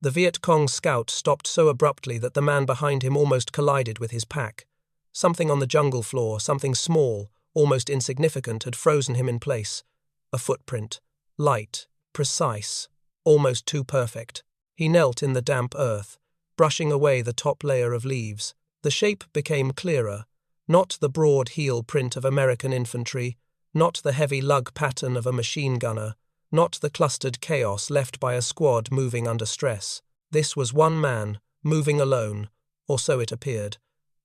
The Viet Cong scout stopped so abruptly that the man behind him almost collided with his pack. Something on the jungle floor, something small, almost insignificant, had frozen him in place. A footprint. Light, precise, almost too perfect. He knelt in the damp earth, brushing away the top layer of leaves. The shape became clearer. Not the broad heel print of American infantry, not the heavy lug pattern of a machine gunner, not the clustered chaos left by a squad moving under stress. This was one man, moving alone, or so it appeared.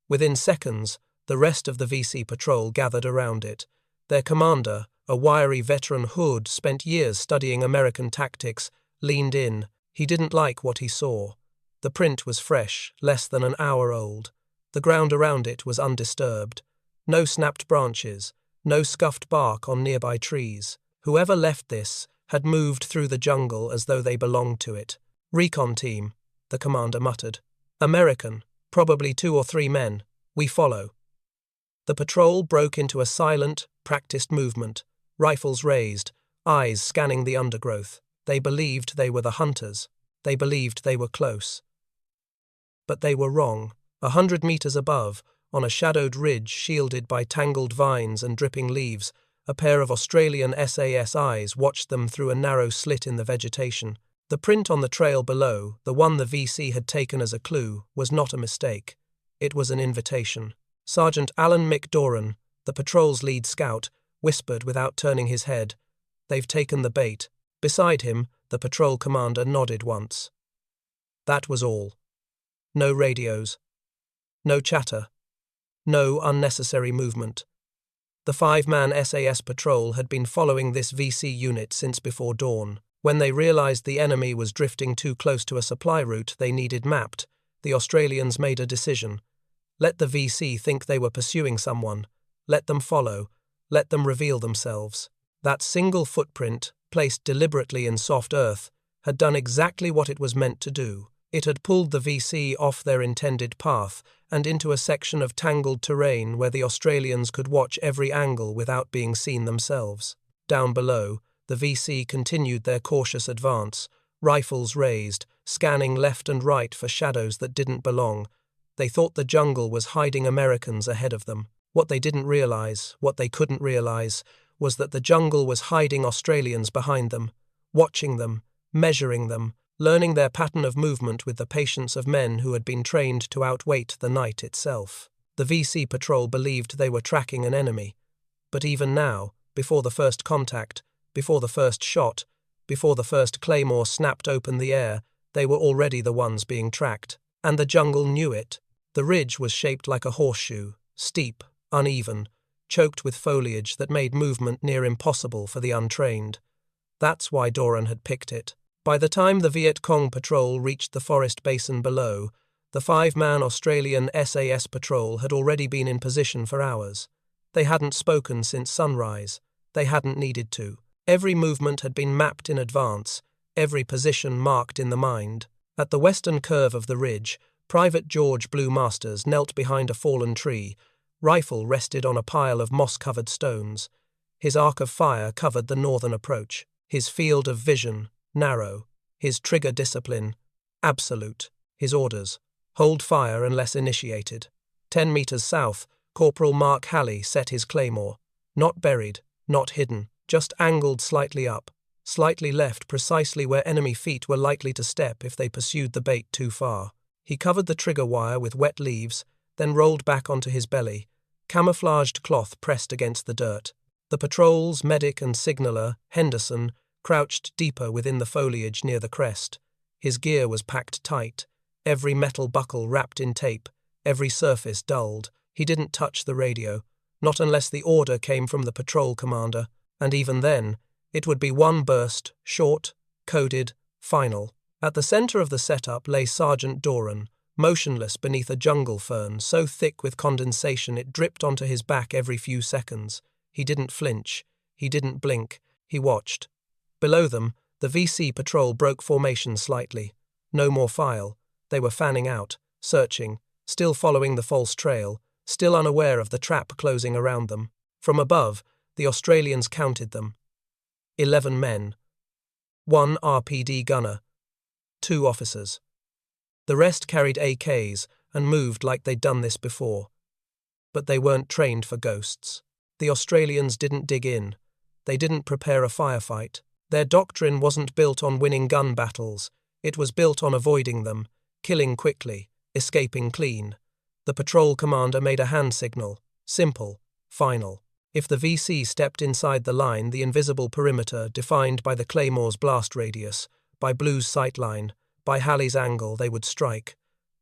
Within seconds, the rest of the VC patrol gathered around it. Their commander, a wiry veteran who'd spent years studying American tactics, leaned in. He didn't like what he saw. The print was fresh, less than an hour old. The ground around it was undisturbed. No snapped branches, no scuffed bark on nearby trees. Whoever left this had moved through the jungle as though they belonged to it. "Recon team," the commander muttered. "American, probably 2 or 3 men. We follow." The patrol broke into a silent, practiced movement, rifles raised, eyes scanning the undergrowth. They believed they were the hunters. They believed they were close. But they were wrong. 100 meters above, on a shadowed ridge shielded by tangled vines and dripping leaves, a pair of Australian SAS eyes watched them through a narrow slit in the vegetation. The print on the trail below, the one the VC had taken as a clue, was not a mistake. It was an invitation. Sergeant Alan McDoran, the patrol's lead scout, whispered without turning his head, "They've taken the bait." Beside him, the patrol commander nodded once. That was all. No radios. No chatter. No unnecessary movement. The 5-man SAS patrol had been following this VC unit since before dawn. When they realized the enemy was drifting too close to a supply route they needed mapped, the Australians made a decision. Let the VC think they were pursuing someone. Let them follow. Let them reveal themselves. That single footprint, placed deliberately in soft earth, had done exactly what it was meant to do. It had pulled the VC off their intended path and into a section of tangled terrain where the Australians could watch every angle without being seen themselves. Down below, the VC continued their cautious advance, rifles raised, scanning left and right for shadows that didn't belong. They thought the jungle was hiding Americans ahead of them. What they didn't realize, what they couldn't realize, was that the jungle was hiding Australians behind them, watching them, measuring them, learning their pattern of movement with the patience of men who had been trained to outwait the night itself. The VC patrol believed they were tracking an enemy. But even now, before the first contact, before the first shot, before the first claymore snapped open the air, they were already the ones being tracked. And the jungle knew it. The ridge was shaped like a horseshoe, steep, uneven, choked with foliage that made movement near impossible for the untrained. That's why Doran had picked it. By the time the Viet Cong patrol reached the forest basin below, the 5-man Australian SAS patrol had already been in position for hours. They hadn't spoken since sunrise. They hadn't needed to. Every movement had been mapped in advance, every position marked in the mind. At the western curve of the ridge, Private George Blue Masters knelt behind a fallen tree. Rifle rested on a pile of moss-covered stones. His arc of fire covered the northern approach. His field of vision, narrow. His trigger discipline, absolute. His orders, hold fire unless initiated. 10 meters south, Corporal Mark Halley set his claymore. Not buried, not hidden, just angled slightly up, slightly left precisely where enemy feet were likely to step if they pursued the bait too far. He covered the trigger wire with wet leaves, then rolled back onto his belly, camouflaged cloth pressed against the dirt. The patrol's medic and signaller, Henderson, crouched deeper within the foliage near the crest. His gear was packed tight, every metal buckle wrapped in tape, every surface dulled. He didn't touch the radio, not unless the order came from the patrol commander, and even then, it would be one burst, short, coded, final. At the center of the setup lay Sergeant Doran, motionless beneath a jungle fern so thick with condensation it dripped onto his back every few seconds. He didn't flinch. He didn't blink. He watched. Below them, the VC patrol broke formation slightly. No more file. They were fanning out, searching, still following the false trail, still unaware of the trap closing around them. From above, the Australians counted them. 11 men. 1 RPD gunner. 2 officers. The rest carried AKs and moved like they'd done this before. But they weren't trained for ghosts. The Australians didn't dig in. They didn't prepare a firefight. Their doctrine wasn't built on winning gun battles. It was built on avoiding them, killing quickly, escaping clean. The patrol commander made a hand signal. Simple, final. If the VC stepped inside the line, the invisible perimeter defined by the Claymore's blast radius, by Blue's sightline, by Halley's angle, they would strike.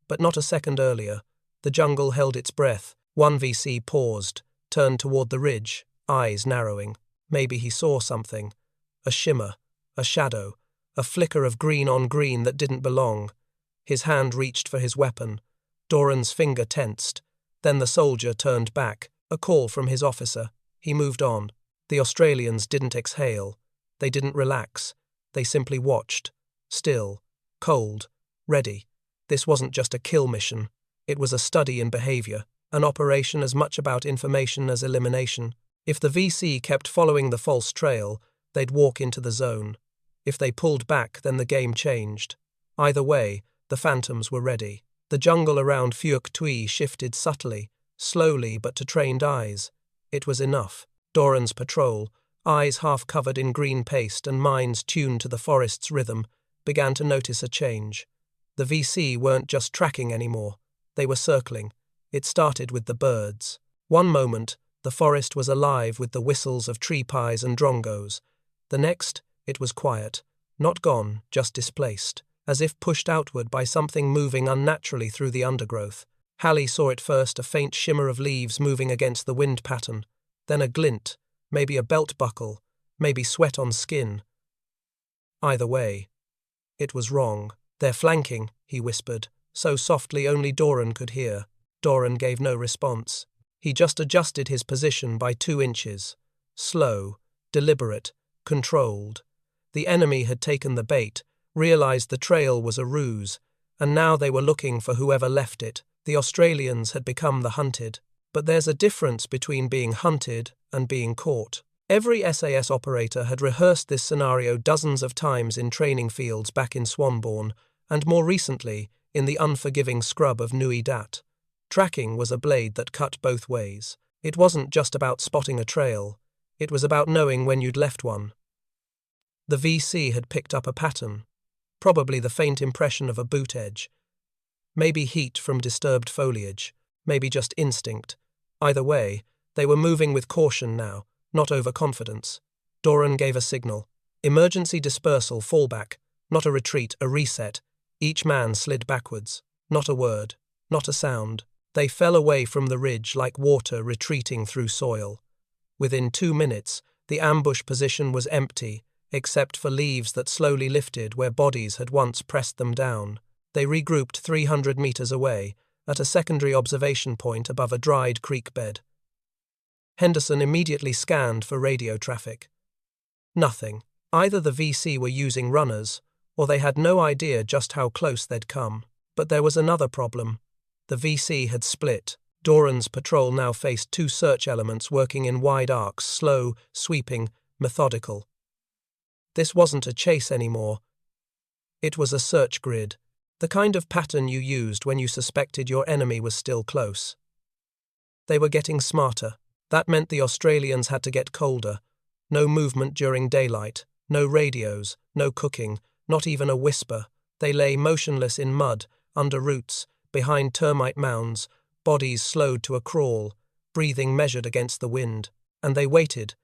But not a second earlier. The jungle held its breath. One VC paused, turned toward the ridge, eyes narrowing. Maybe he saw something. A shimmer, a shadow, a flicker of green on green that didn't belong. His hand reached for his weapon. Doran's finger tensed. Then the soldier turned back, a call from his officer. He moved on. The Australians didn't exhale. They didn't relax. They simply watched. Still, cold, ready. This wasn't just a kill mission. It was a study in behavior, an operation as much about information as elimination. If the VC kept following the false trail, they'd walk into the zone. If they pulled back, then the game changed. Either way, the phantoms were ready. The jungle around Phuoc Tui shifted subtly, slowly but to trained eyes. It was enough. Doran's patrol, eyes half covered in green paste and minds tuned to the forest's rhythm, began to notice a change. The VC weren't just tracking anymore. They were circling. It started with the birds. One moment, the forest was alive with the whistles of tree pies and drongos. The next, it was quiet. Not gone, just displaced, as if pushed outward by something moving unnaturally through the undergrowth. Halley saw it first, a faint shimmer of leaves moving against the wind pattern. Then a glint, maybe a belt buckle, maybe sweat on skin. Either way, it was wrong. "They're flanking," he whispered, so softly only Doran could hear. Doran gave no response. He just adjusted his position by 2 inches. Slow, deliberate, controlled. The enemy had taken the bait, realized the trail was a ruse, and now they were looking for whoever left it. The Australians had become the hunted. But there's a difference between being hunted and being caught. Every SAS operator had rehearsed this scenario dozens of times in training fields back in Swanbourne, and more recently, in the unforgiving scrub of Nui Dat. Tracking was a blade that cut both ways. It wasn't just about spotting a trail. It was about knowing when you'd left one. The VC had picked up a pattern, probably the faint impression of a boot edge. Maybe heat from disturbed foliage, maybe just instinct. Either way, they were moving with caution now, not overconfidence. Doran gave a signal. Emergency dispersal, fallback, not a retreat, a reset. Each man slid backwards. Not a word, not a sound. They fell away from the ridge like water retreating through soil. Within 2 minutes, the ambush position was empty, except for leaves that slowly lifted where bodies had once pressed them down. They regrouped 300 meters away, at a secondary observation point above a dried creek bed. Henderson immediately scanned for radio traffic. Nothing. Either the VC were using runners, or they had no idea just how close they'd come. But there was another problem. The VC had split. Doran's patrol now faced 2 search elements working in wide arcs, slow, sweeping, methodical. This wasn't a chase anymore. It was a search grid, the kind of pattern you used when you suspected your enemy was still close. They were getting smarter. That meant the Australians had to get colder. No movement during daylight, no radios, no cooking, not even a whisper. They lay motionless in mud, under roots, behind termite mounds, bodies slowed to a crawl, breathing measured against the wind. And they waited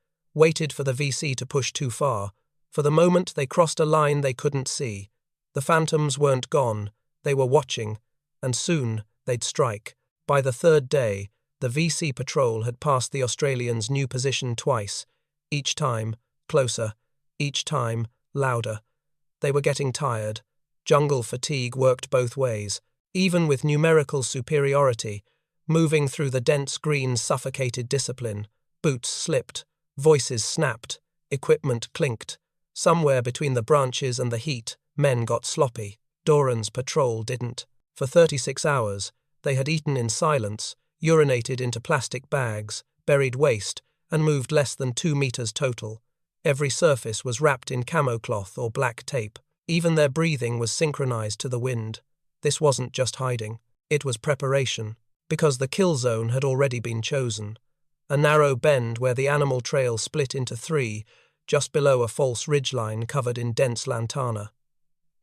for the VC to push too far. For the moment they crossed a line they couldn't see. The phantoms weren't gone, they were watching, and soon they'd strike. By the 3rd day, the VC patrol had passed the Australians' new position twice, each time closer, each time louder. They were getting tired. Jungle fatigue worked both ways. Even with numerical superiority, moving through the dense green suffocated discipline, boots slipped, voices snapped, equipment clinked. Somewhere between the branches and the heat, men got sloppy. Doran's patrol didn't. For 36 hours, they had eaten in silence, urinated into plastic bags, buried waste, and moved less than 2 meters total. Every surface was wrapped in camo cloth or black tape. Even their breathing was synchronized to the wind. This wasn't just hiding. It was preparation, because the kill zone had already been chosen. A narrow bend where the animal trail split into three, just below a false ridgeline covered in dense lantana.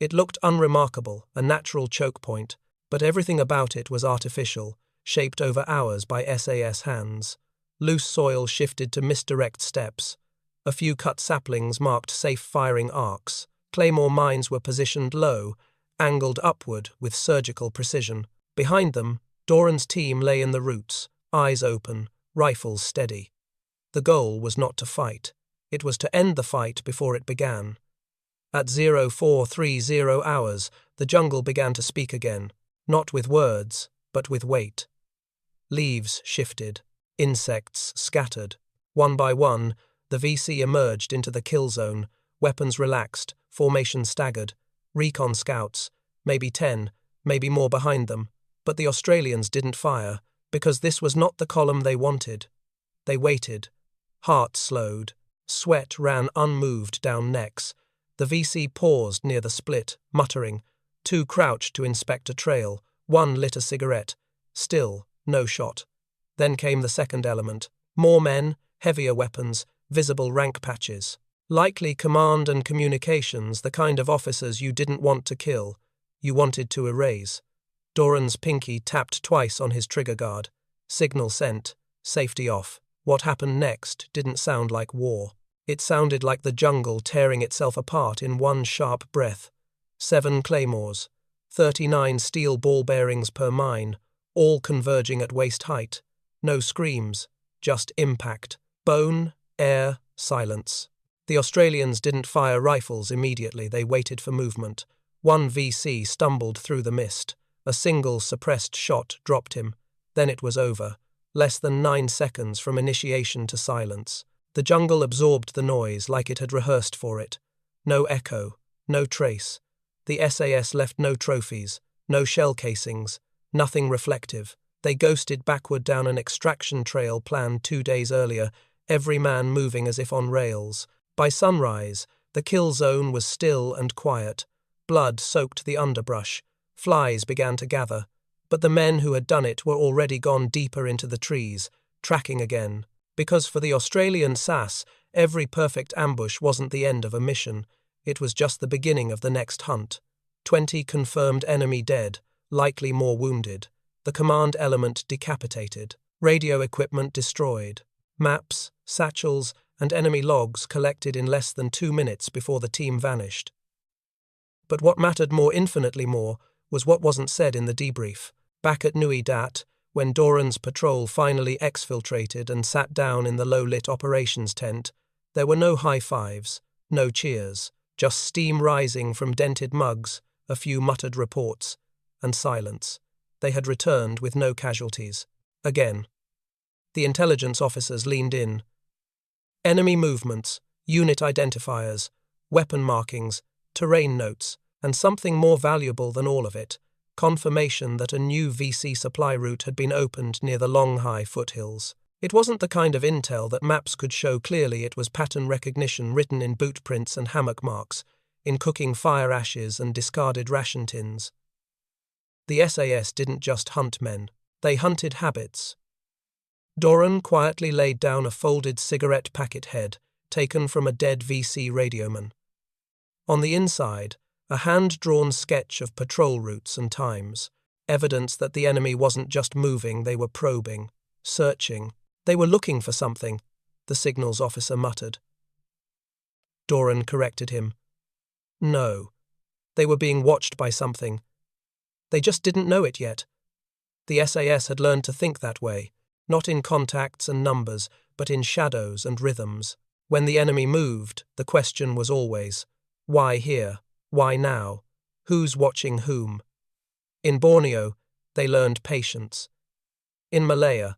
It looked unremarkable, a natural choke point, but everything about it was artificial, shaped over hours by SAS hands. Loose soil shifted to misdirect steps. A few cut saplings marked safe firing arcs. Claymore mines were positioned low, angled upward with surgical precision. Behind them, Doran's team lay in the roots, eyes open, rifles steady. The goal was not to fight. It was to end the fight before it began. At 0430 hours, the jungle began to speak again, not with words, but with weight. Leaves shifted, insects scattered. One by one, the VC emerged into the kill zone, weapons relaxed, formation staggered, recon scouts, maybe 10, maybe more behind them, but the Australians didn't fire, because this was not the column they wanted. They waited. Heart slowed. Sweat ran unmoved down necks. The VC paused near the split, muttering. Two crouched to inspect a trail. One lit a cigarette. Still, no shot. Then came the second element. More men, heavier weapons, visible rank patches. Likely command and communications, the kind of officers you didn't want to kill, you wanted to erase. Doran's pinky tapped twice on his trigger guard. Signal sent. Safety off. What happened next didn't sound like war. It sounded like the jungle tearing itself apart in one sharp breath. 7 claymores, 39 steel ball bearings per mine, all converging at waist height. No screams, just impact. Bone, air, silence. The Australians didn't fire rifles immediately, they waited for movement. One VC stumbled through the mist. A single suppressed shot dropped him. Then it was over. Less than 9 seconds from initiation to silence. The jungle absorbed the noise like it had rehearsed for it. No echo, no trace. The SAS left no trophies, no shell casings, nothing reflective. They ghosted backward down an extraction trail planned 2 days earlier, every man moving as if on rails. By sunrise, the kill zone was still and quiet. Blood soaked the underbrush. Flies began to gather. But the men who had done it were already gone deeper into the trees, tracking again. Because for the Australian SAS, every perfect ambush wasn't the end of a mission. It was just the beginning of the next hunt. 20 confirmed enemy dead, likely more wounded. The command element decapitated. Radio equipment destroyed. Maps, satchels, and enemy logs collected in less than 2 minutes before the team vanished. But what mattered infinitely more, was what wasn't said in the debrief. Back at Nui Dat, when Doran's patrol finally exfiltrated and sat down in the low-lit operations tent, there were no high fives, no cheers, just steam rising from dented mugs, a few muttered reports, and silence. They had returned with no casualties. Again. The intelligence officers leaned in. Enemy movements, unit identifiers, weapon markings, terrain notes, and something more valuable than all of it, confirmation that a new VC supply route had been opened near the Longhai foothills. It wasn't the kind of intel that maps could show clearly, it was pattern recognition written in boot prints and hammock marks, in cooking fire ashes and discarded ration tins. The SAS didn't just hunt men, they hunted habits. Doran quietly laid down a folded cigarette packet head, taken from a dead VC radioman. On the inside, a hand-drawn sketch of patrol routes and times, evidence that the enemy wasn't just moving, they were probing, searching. They were looking for something, the signals officer muttered. Doran corrected him. No, they were being watched by something. They just didn't know it yet. The SAS had learned to think that way, not in contacts and numbers, but in shadows and rhythms. When the enemy moved, the question was always, why here? Why now? Who's watching whom? In Borneo, they learned patience. In Malaya,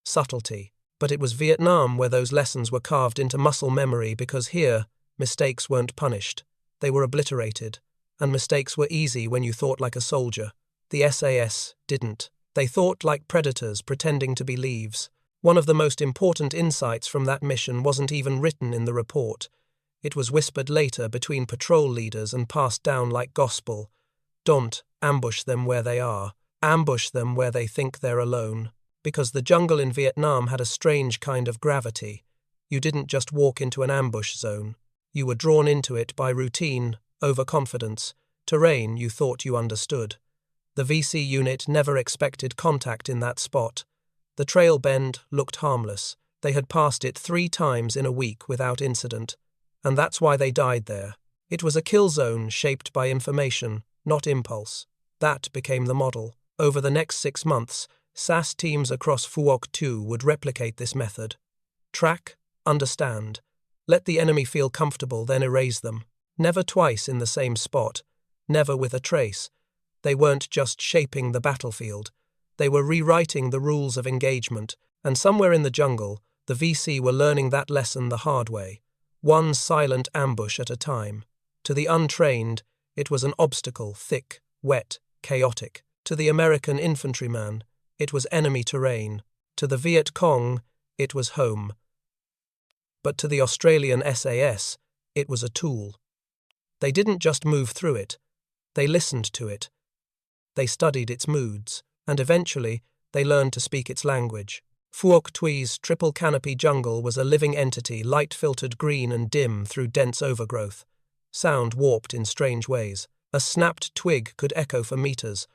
subtlety. But it was Vietnam where those lessons were carved into muscle memory, because here, mistakes weren't punished. They were obliterated. And mistakes were easy when you thought like a soldier. The SAS didn't. They thought like predators pretending to be leaves. One of the most important insights from that mission wasn't even written in the report. It was whispered later between patrol leaders and passed down like gospel. Don't ambush them where they are. Ambush them where they think they're alone. Because the jungle in Vietnam had a strange kind of gravity. You didn't just walk into an ambush zone. You were drawn into it by routine, overconfidence, terrain you thought you understood. The VC unit never expected contact in that spot. The trail bend looked harmless. They had passed it 3 times in a week without incident. And that's why they died there. It was a kill zone shaped by information, not impulse. That became the model. Over the next 6 months, SAS teams across Phuoc 2 would replicate this method. Track, understand. Let the enemy feel comfortable, then erase them. Never twice in the same spot. Never with a trace. They weren't just shaping the battlefield. They were rewriting the rules of engagement. And somewhere in the jungle, the VC were learning that lesson the hard way. One silent ambush at a time. To the untrained, it was an obstacle, thick, wet, chaotic. To the American infantryman, it was enemy terrain. To the Viet Cong, it was home. But to the Australian SAS, it was a tool. They didn't just move through it. They listened to it. They studied its moods, and eventually, they learned to speak its language. Phuoc Thui's triple canopy jungle was a living entity, light-filtered green and dim through dense overgrowth. Sound warped in strange ways. A snapped twig could echo for meters.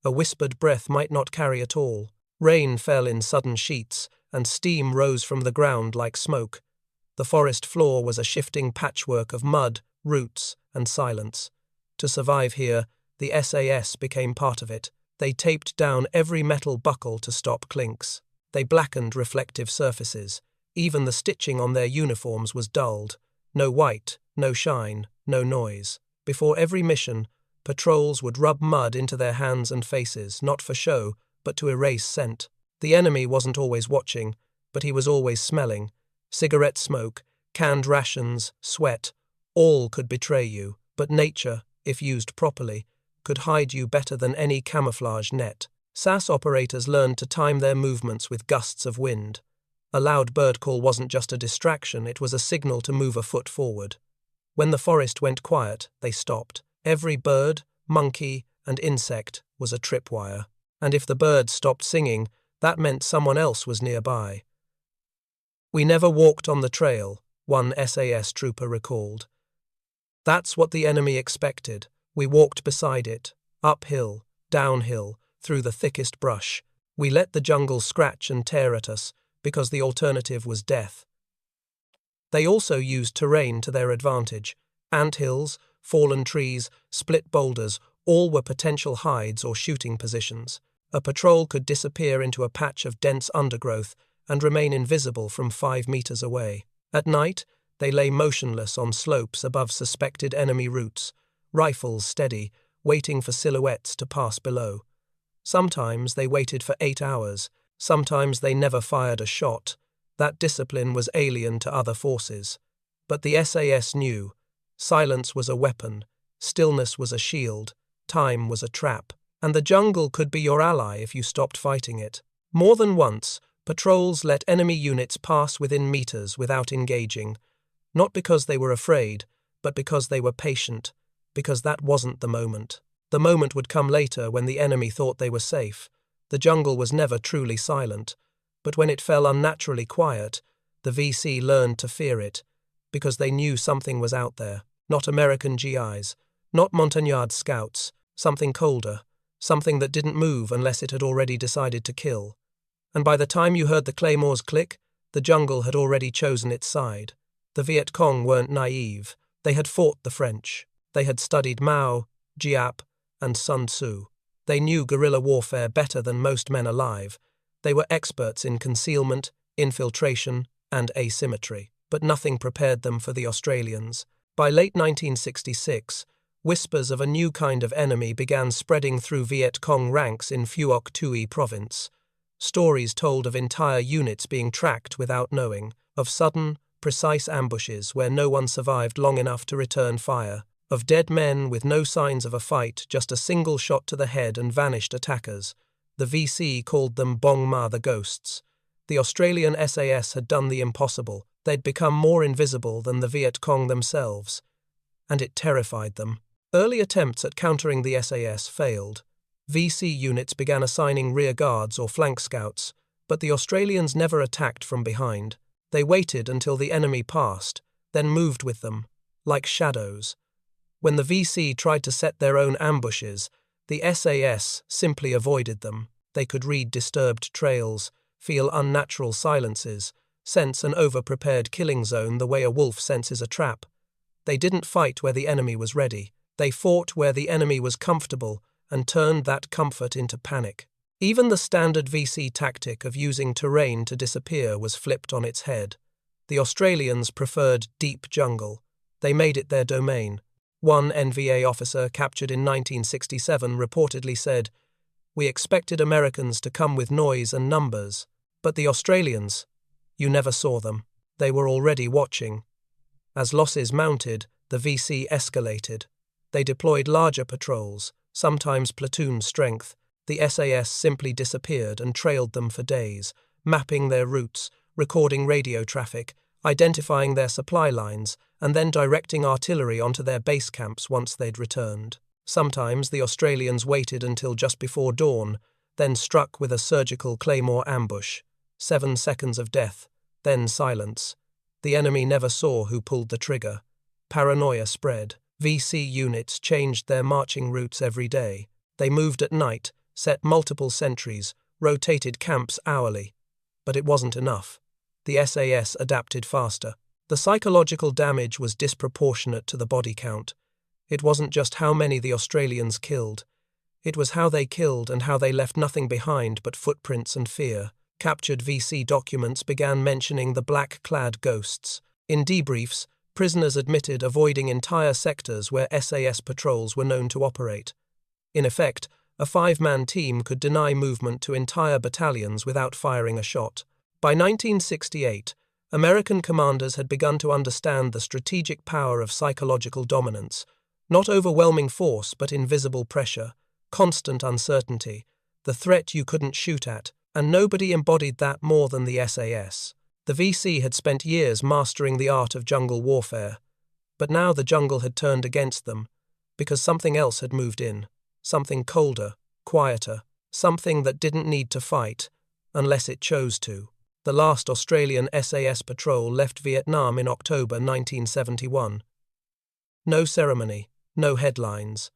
A whispered breath might not carry at all. Rain fell in sudden sheets, and steam rose from the ground like smoke. The forest floor was a shifting patchwork of mud, roots, and silence. To survive here, the SAS became part of it. They taped down every metal buckle to stop clinks. They blackened reflective surfaces. Even the stitching on their uniforms was dulled. No white, no shine, no noise. Before every mission, patrols would rub mud into their hands and faces, not for show, but to erase scent. The enemy wasn't always watching, but he was always smelling. Cigarette smoke, canned rations, sweat, all could betray you, but nature, if used properly, could hide you better than any camouflage net. SAS operators learned to time their movements with gusts of wind. A loud bird call wasn't just a distraction, it was a signal to move a foot forward. When the forest went quiet, they stopped. Every bird, monkey, and insect was a tripwire. And if the bird stopped singing, that meant someone else was nearby. "We never walked on the trail," one SAS trooper recalled. "That's what the enemy expected. We walked beside it, uphill, downhill, through the thickest brush. We let the jungle scratch and tear at us, because the alternative was death." They also used terrain to their advantage. Anthills, fallen trees, split boulders, all were potential hides or shooting positions. A patrol could disappear into a patch of dense undergrowth and remain invisible from 5 meters away. At night, they lay motionless on slopes above suspected enemy routes, rifles steady, waiting for silhouettes to pass below. Sometimes they waited for 8 hours, sometimes they never fired a shot. That discipline was alien to other forces. But the SAS knew. Silence was a weapon, stillness was a shield, time was a trap, and the jungle could be your ally if you stopped fighting it. More than once, patrols let enemy units pass within meters without engaging, not because they were afraid, but because they were patient, because that wasn't the moment. The moment would come later when the enemy thought they were safe. The jungle was never truly silent, but when it fell unnaturally quiet, the VC learned to fear it, because they knew something was out there. Not American GIs, not Montagnard scouts, something colder, something that didn't move unless it had already decided to kill. And by the time you heard the claymores click, the jungle had already chosen its side. The Viet Cong weren't naive. They had fought the French. They had studied Mao, Giap, and Sun Tzu. They knew guerrilla warfare better than most men alive. They were experts in concealment, infiltration, and asymmetry. But nothing prepared them for the Australians. By late 1966, whispers of a new kind of enemy began spreading through Viet Cong ranks in Phuoc Thuy province. Stories told of entire units being tracked without knowing, of sudden, precise ambushes where no one survived long enough to return fire, of dead men with no signs of a fight, just a single shot to the head and vanished attackers. The VC called them Bong Ma the Ghosts. The Australian SAS had done the impossible. They'd become more invisible than the Viet Cong themselves, and it terrified them. Early attempts at countering the SAS failed. VC units began assigning rear guards or flank scouts, but the Australians never attacked from behind. They waited until the enemy passed, then moved with them, like shadows. When the VC tried to set their own ambushes, the SAS simply avoided them. They could read disturbed trails, feel unnatural silences, sense an over-prepared killing zone the way a wolf senses a trap. They didn't fight where the enemy was ready. They fought where the enemy was comfortable and turned that comfort into panic. Even the standard VC tactic of using terrain to disappear was flipped on its head. The Australians preferred deep jungle. They made it their domain. One NVA officer captured in 1967 reportedly said, "We expected Americans to come with noise and numbers, but the Australians, you never saw them. They were already watching." As losses mounted, the VC escalated. They deployed larger patrols, sometimes platoon strength. The SAS simply disappeared and trailed them for days, mapping their routes, recording radio traffic, identifying their supply lines, and then directing artillery onto their base camps once they'd returned. Sometimes the Australians waited until just before dawn, then struck with a surgical claymore ambush. 7 seconds of death, then silence. The enemy never saw who pulled the trigger. Paranoia spread. VC units changed their marching routes every day. They moved at night, set multiple sentries, rotated camps hourly. But it wasn't enough. The SAS adapted faster. The psychological damage was disproportionate to the body count. It wasn't just how many the Australians killed. It was how they killed and how they left nothing behind but footprints and fear. Captured VC documents began mentioning the black-clad ghosts. In debriefs, prisoners admitted avoiding entire sectors where SAS patrols were known to operate. In effect, a 5-man team could deny movement to entire battalions without firing a shot. By 1968, American commanders had begun to understand the strategic power of psychological dominance. Not overwhelming force, but invisible pressure, constant uncertainty, the threat you couldn't shoot at, and nobody embodied that more than the SAS. The VC had spent years mastering the art of jungle warfare, but now the jungle had turned against them, because something else had moved in, something colder, quieter, something that didn't need to fight, unless it chose to. The last Australian SAS patrol left Vietnam in October 1971. No ceremony, no headlines.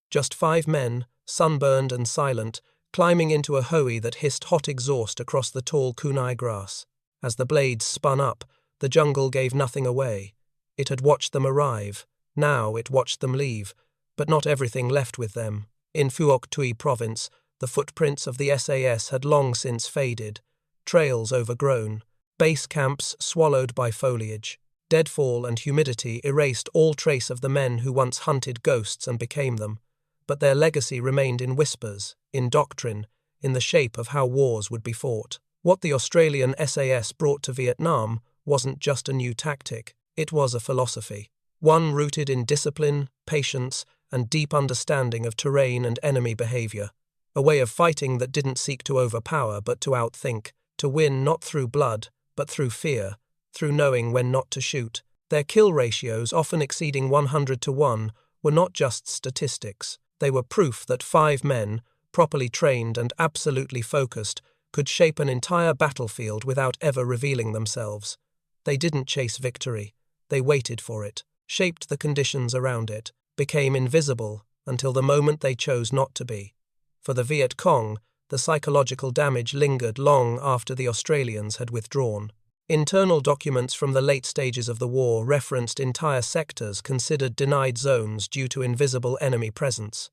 Just 5 men, sunburned and silent, climbing into a hoey that hissed hot exhaust across the tall kunai grass. As the blades spun up, the jungle gave nothing away. It had watched them arrive. Now it watched them leave, but not everything left with them. In Phuoc Tuy province, the footprints of the SAS had long since faded. Trails overgrown, base camps swallowed by foliage. Deadfall and humidity erased all trace of the men who once hunted ghosts and became them, but their legacy remained in whispers, in doctrine, in the shape of how wars would be fought. What the Australian SAS brought to Vietnam wasn't just a new tactic, it was a philosophy. One rooted in discipline, patience, and deep understanding of terrain and enemy behavior. A way of fighting that didn't seek to overpower but to outthink, to win not through blood, but through fear, through knowing when not to shoot. Their kill ratios, often exceeding 100-1, were not just statistics. They were proof that 5 men, properly trained and absolutely focused, could shape an entire battlefield without ever revealing themselves. They didn't chase victory. They waited for it, shaped the conditions around it, became invisible until the moment they chose not to be. For the Viet Cong, the psychological damage lingered long after the Australians had withdrawn. Internal documents from the late stages of the war referenced entire sectors considered denied zones due to invisible enemy presence.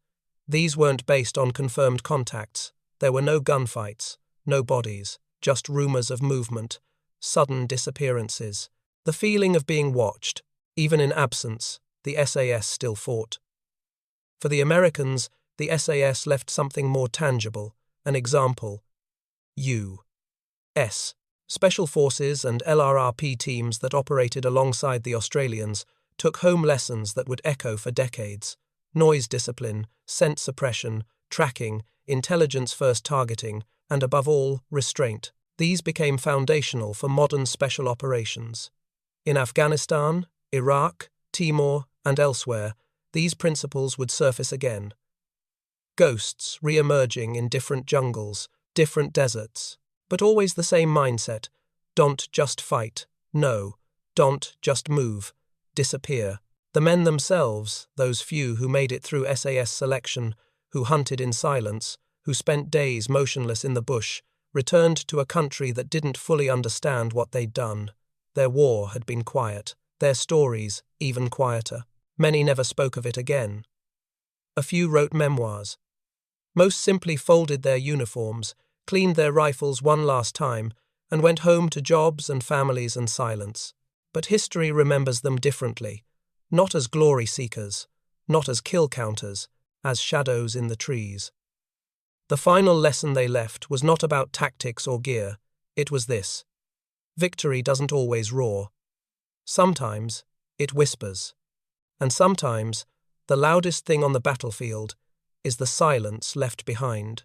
These weren't based on confirmed contacts. There were no gunfights, no bodies, just rumors of movement, sudden disappearances. The feeling of being watched. Even in absence, the SAS still fought. For the Americans, the SAS left something more tangible, an example. U.S. Special Forces and LRRP teams that operated alongside the Australians took home lessons that would echo for decades. Noise discipline, scent suppression, tracking, intelligence-first targeting, and above all, restraint. These became foundational for modern special operations. In Afghanistan, Iraq, Timor, and elsewhere, these principles would surface again. Ghosts re-emerging in different jungles, different deserts, but always the same mindset: don't just fight, no, don't just move, disappear. The men themselves, those few who made it through SAS selection, who hunted in silence, who spent days motionless in the bush, returned to a country that didn't fully understand what they'd done. Their war had been quiet, their stories even quieter. Many never spoke of it again. A few wrote memoirs. Most simply folded their uniforms, cleaned their rifles one last time, and went home to jobs and families and silence. But history remembers them differently, not as glory seekers, not as kill counters, as shadows in the trees. The final lesson they left was not about tactics or gear, it was this: victory doesn't always roar. Sometimes it whispers. And sometimes the loudest thing on the battlefield is the silence left behind.